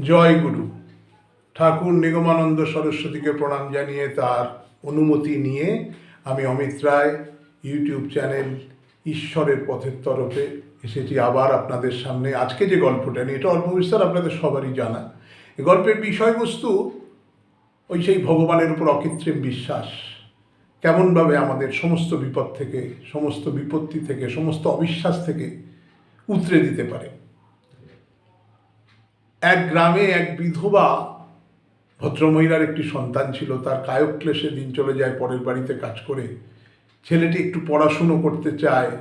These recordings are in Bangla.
জয় গুরু। ঠাকুর নিগমানন্দ সরস্বতীকে প্রণাম জানিয়ে তার অনুমতি নিয়ে আমি অমিত রায় ইউটিউব চ্যানেল ঈশ্বরের পথের তরফে এসেছি আবার আপনাদের সামনে। আজকে যে গল্পটা নিয়ে, এটা অল্প বিস্তার আপনাদের সবারই জানা। এই গল্পের বিষয়বস্তু ওই সেই ভগবানের উপর অকৃত্রিম বিশ্বাস কেমনভাবে আমাদের সমস্ত বিপদ থেকে, সমস্ত বিপত্তি থেকে, সমস্ত অবিশ্বাস থেকে উতরে দিতে পারে। এক গ্রামে এক বিধবা ভদ্রমহিলার একটি সন্তান ছিল। তার কায়ক্লেশে দিন চলে যায় পরের বাড়িতে কাজ করে। ছেলেটি একটু পড়াশুনো করতে চায়।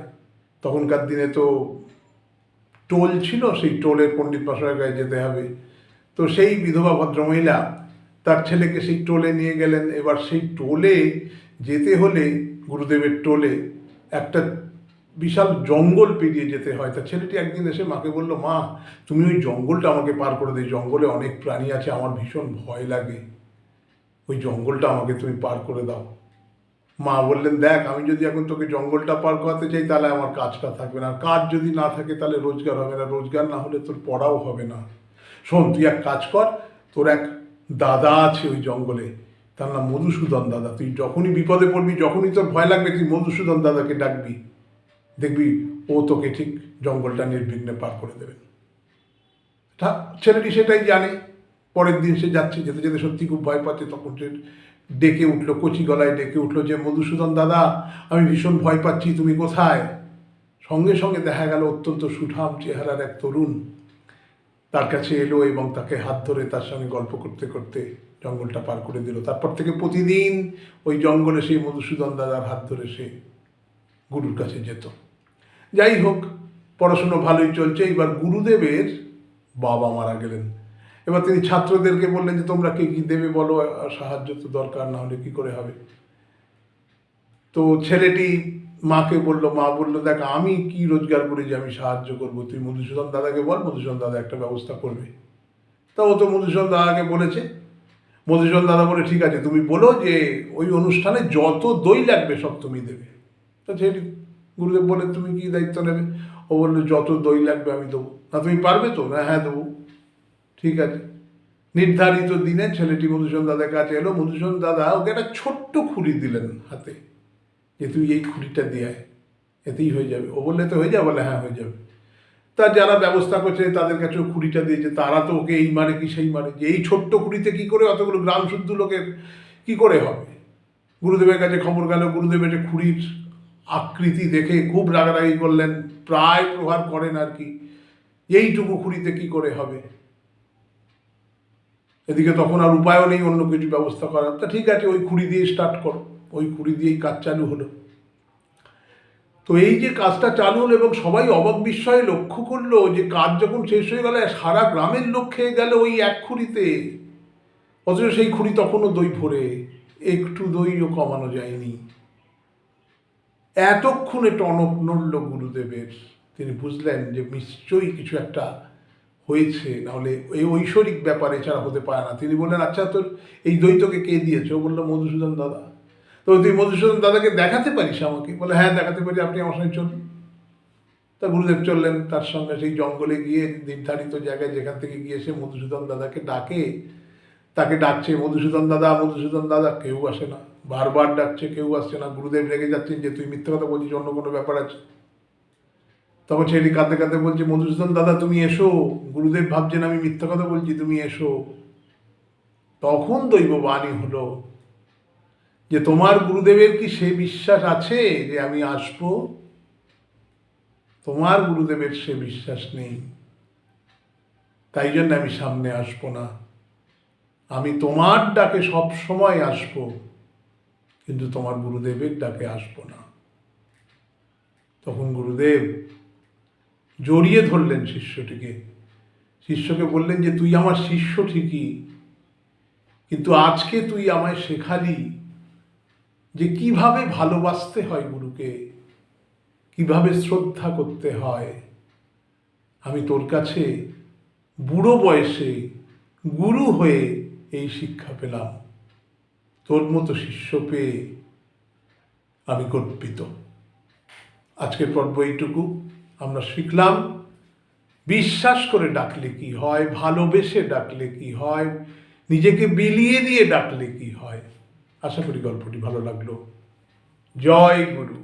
তখনকার দিনে তো টোল ছিল, সেই টোলের পণ্ডিত মশাইয়ের গায়ে যেতে হবে। তো সেই বিধবা ভদ্রমহিলা তার ছেলেকে সেই টোলে নিয়ে গেলেন। এবার সেই টোলে যেতে হলে, গুরুদেবের টোলে, একটা বিশাল জঙ্গল পেরিয়ে যেতে হয়। তা ছেলেটি একদিন এসে মাকে বলল, মা তুমি ওই জঙ্গলটা আমাকে পার করে দিই, জঙ্গলে অনেক প্রাণী আছে, আমার ভীষণ ভয় লাগে, ওই জঙ্গলটা আমাকে তুমি পার করে দাও। মা বললেন, দেখ আমি যদি এখন তোকে জঙ্গলটা পার করাতে চাই তাহলে আমার কাজটা থাকবে না, কাজ যদি না থাকে তাহলে রোজগার হবে না, রোজগার না হলে তোর পড়াও হবে না। শোন, তুই এক কাজ কর, তোর এক দাদা আছে ওই জঙ্গলে, তার নাম মধুসূদন দাদা। তুই যখনই বিপদে পড়বি, যখনই তোর ভয় লাগবে, তুই মধুসূদন দাদাকে ডাকবি, দেখবি ও তোকে ঠিক জঙ্গলটা নির্বিঘ্নে পার করে দেবেন। ছেলেটি সেটাই জানে। পরের দিন সে যাচ্ছে, যেতে যেতে সত্যি খুব ভয় পাচ্ছে। তখন সে ডেকে উঠলো, কচি গলায় ডেকে উঠলো যে, মধুসূদন দাদা আমি ভীষণ ভয় পাচ্ছি, তুমি কোথায়? সঙ্গে সঙ্গে দেখা গেল অত্যন্ত সুঠাম চেহারার এক তরুণ তার কাছে এলো এবং তাকে হাত ধরে তার সঙ্গে গল্প করতে করতে জঙ্গলটা পার করে দিল। তারপর থেকে প্রতিদিন ওই জঙ্গলে সেই মধুসূদন দাদার হাত ধরে সে গুরুর কাছে যেত। যাই হোক, পড়াশুনো ভালোই চলছে। এবার গুরুদেবের বাবা মারা গেলেন। এবার তিনি ছাত্রদেরকে বললেন যে, তোমরা কে কী দেবে বলো, সাহায্য তো দরকার, না হলে কী করে হবে। তো ছেলেটি মাকে বলল, মা বলল, দেখ আমি কি রোজগার করে যে আমি সাহায্য করবো, তুই মধুসূদন দাদাকে বল, মধুসূদন দাদা একটা ব্যবস্থা করবে। তা ও তো মধুসূদন দাদাকে বলেছে। মধুসূদন দাদা বলে, ঠিক আছে তুমি বলো যে ওই অনুষ্ঠানে যত দই লাগবে সব তুমি দেবে। তো ছেলেটি, গুরুদেব বলে, তুমি কি দায়িত্ব নেবে? ও বললো, যত দই লাগবে আমি দেবো। না তুমি পারবে তো? না, হ্যাঁ দেবো। ঠিক আছে। নির্ধারিত দিনে ছেলেটি মধুসূদন দাদার কাছে এলো। মধুসূদন দাদা ওকে একটা ছোট্ট খুঁড়ি দিলেন হাতে, যে তুই এই খুঁড়িটা দিয়ে এতেই হয়ে যাবে। ও বললে তো হয়ে যাবে? বলে হ্যাঁ হয়ে যাবে। তা যারা ব্যবস্থা করছে তাদের কাছে ও খুঁড়িটা দিয়েছে, তারা তো ওকে এই মারে কি সেই মারে, যে এই ছোট্ট খুঁড়িতে কী করে অতগুলো গ্রাম শুদ্ধ লোকের কী করে হবে। গুরুদেবের কাছে খবর গেল। গুরুদেবের খুঁড়ির আকৃতি দেখে খুব রাগারাগি করলেন, প্রায় প্রহার করেন আর কি, এইটুকু খুঁড়িতে কি করে হবে। এদিকে তখন আর উপায়ও নেই অন্য কিছু ব্যবস্থা করার। তা ঠিক আছে, ওই খুঁড়ি দিয়ে স্টার্ট করো। ওই খুঁড়ি দিয়েই কাজ চালু হলো। তো এই যে কাজটা চালু হলো এবং সবাই অবাক বিস্ময়ে লক্ষ্য করলো যে কাজ যখন শেষ হয়ে গেল, সারা গ্রামের লোক খেয়ে গেল ওই এক খুঁড়িতে, অথচ সেই খুঁড়ি তখনও দই ভরে, একটু দইও কমানো যায়নি। এতক্ষণে টনক নড়ল গুরুদেবের। তিনি বুঝলেন যে নিশ্চয়ই কিছু একটা হয়েছে, নাহলে এই ঐশ্বরিক ব্যাপার এছাড়া হতে পারে না। তিনি বললেন, আচ্ছা তোর এই দই তোকে কে দিয়েছে? ও বললো, মধুসূদন দাদা। তো তুই মধুসূদন দাদাকে দেখাতে পারিস আমাকে? বলে, হ্যাঁ দেখাতে পারি, আপনি আমার সঙ্গে চলুন। তা গুরুদেব চললেন তার সঙ্গে সেই জঙ্গলে গিয়ে নির্ধারিত জায়গায়, যেখান থেকে গিয়ে সে মধুসূদন দাদাকে ডাকে। তাকে ডাকছে, মধুসূদন দাদা, মধুসূদন দাদা, কেউ আসে না। বারবার ডাকছে, কেউ আসছে না। গুরুদেব রেগে যাচ্ছেন যে তুই মিথ্যে কথা বলছিস, অন্য কোনো ব্যাপার আছে। তখন ছেলেটি কাঁদতে কাঁদতে বলছে, মধুসূদন দাদা তুমি এসো, গুরুদেব ভাবছেন আমি মিথ্যা কথা বলছি, তুমি এসো। তখন দৈববাণী হলো যে তোমার গুরুদেবের কি সে বিশ্বাস আছে যে আমি আসবো? তোমার গুরুদেবের সে বিশ্বাস নেই, তাই জন্য আমি সামনে আসবো না। আমি তোমার ডাকে সব সময় আসবো, কিন্তু তোমার গুরুদেবের ডাকে আসবো না। তখন গুরুদেব জড়িয়ে ধরলেন শিষ্যটিকে। শিষ্যকে বললেন যে তুই আমার শিষ্য ঠিকই, কিন্তু আজকে তুই আমায় শেখালি যে কিভাবে ভালোবাসতে হয় গুরুকে, কিভাবে শ্রদ্ধা করতে হয়। আমি তোর কাছে বুড়ো বয়সে গুরু হয়ে এই শিক্ষা পেলাম। তোর মতো শিষ্য পেয়ে আমি গর্বিত। আজকের পর্ব এইটুকু। আমরা শিখলাম বিশ্বাস করে ডাকলে কি হয়, ভালোবেসে ডাকলে কি হয়, নিজেকে বিলিয়ে দিয়ে ডাকলে কি হয়। আশা করি গল্পটি ভালো লাগলো। জয় গুরু।